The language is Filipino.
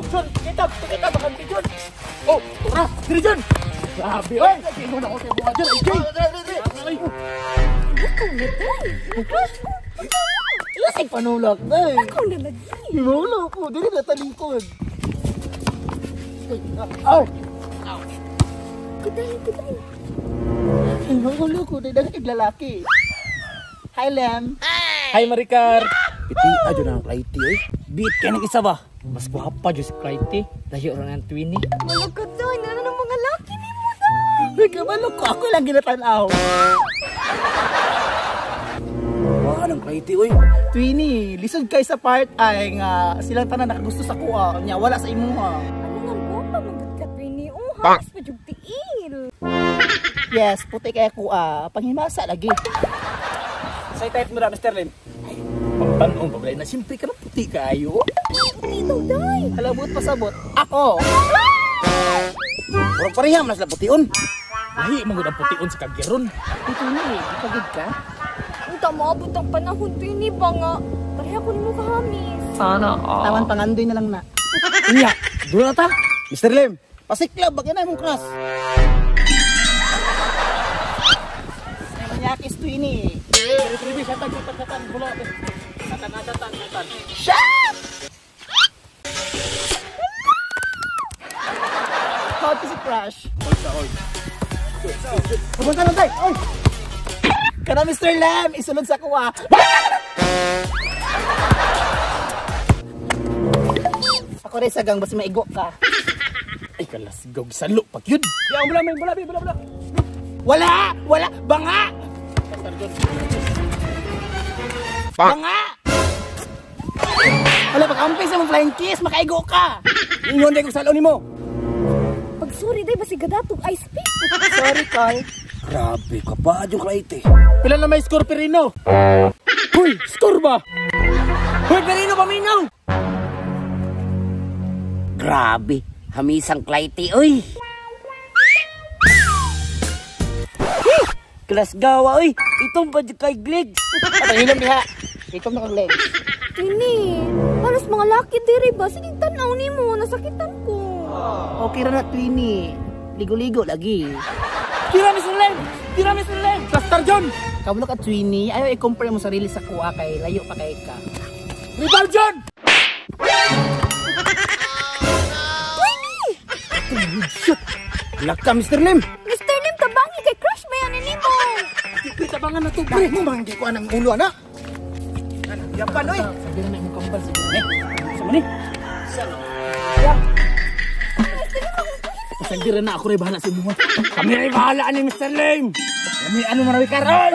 Jun, kita bakal di Jun. Oh, tara, diri Jun. Grabe, oy. Sino na ko sa buha Jun, ay Jun. Ako na tayo. Lasing panulak na eh. Ako na lagi. Hinulak mo, dili na talingkod. Ay! Kuday. Hinulak ko, dili na lalaki. Hi, Lem. Hi Maricar. Iti ajo na ang Clytie oy. Beat ka ng isa ba? Mas guwapa jo si Clytie. Lahi orang ng Twinnie. Malog ka tayo. Nana ng mga laki ni mo na. Nagkabalo ko, ako lang ginatanaw. Wah, ng Clytie oy. Twinnie, lisod kay sa part ay nga silang tanan nakagusto sa kuha. Nya wala sa imuha. Ano nga mo pa magod ka Twinnie? Oh, halos pa yung tiil. Yes, puti kaya kuha. Panghimasa lagi. Say type mo na Mr. Lim. Pampanong babalay na siyempre ka na puti kayo. Ito, day. Halabot pasabot. Ako! Purok pariham na sila pution. Lahi, magod ang putiun sa kagiron. Ito na eh, ipagod ka. Unta maabot ang panahon Twinnie ba nga? Pareha ko ni mo kahamis. Tawan pangandoy na lang na. Iya, duro na ta. Mr. Lim, pasiklab bagay na mong crush. Manyakis Twinnie. Tribi, satan, bulo. Satan. Shut! How to si Crush? Pumunta lang tayo! Oy! Kana Mr. Lam, isulod sa kuha. Ako rin sagang, basta maigo ka. Ay kalasgaw salo pag yun. Ya, bula. Wala! Banga! Banga! Wala, pag-ampay sa mong flying kiss, makaigo ka! Ingon day kong salo nimo. Pag sorry day, basi gadatog ice pick. Sorry, Carl. Grabe ka pa yung Clytie. Pila na may score, Perino? Hoy, score ba? Hoy, Perino, paminaw! Grabe, hamisang Clytie, oy! Kelas gawa, oy! Itong pa kay Glegs! Pahilam diha. Ikaw na kang legs. Twinnie, halos mga laki diri ba? Sige, tanaw ni mo. Nasakitan ko. Okay ra na, Twinnie. Ligo-ligo lagi. Tira, Mr. Lem! Cluster John! Kamulo ka, Twinnie. Ayaw i-compare mo sarili sa kuha kay layo pa kay ka. Rival John! Shit! Black ka, Mr. Lim! Mr. Lim, tabangi kay crush ba yan ni mo? Tabangan na to, pre. Mo bang hindi ko anang ulo, anak? Yapan, oy! Sabi na yung kambal. Sama ni? Pasagdira na ako rin bahala sa imuha. Kami rin bahala ni Mr. Lim! Kami ano marawi ka, Roy!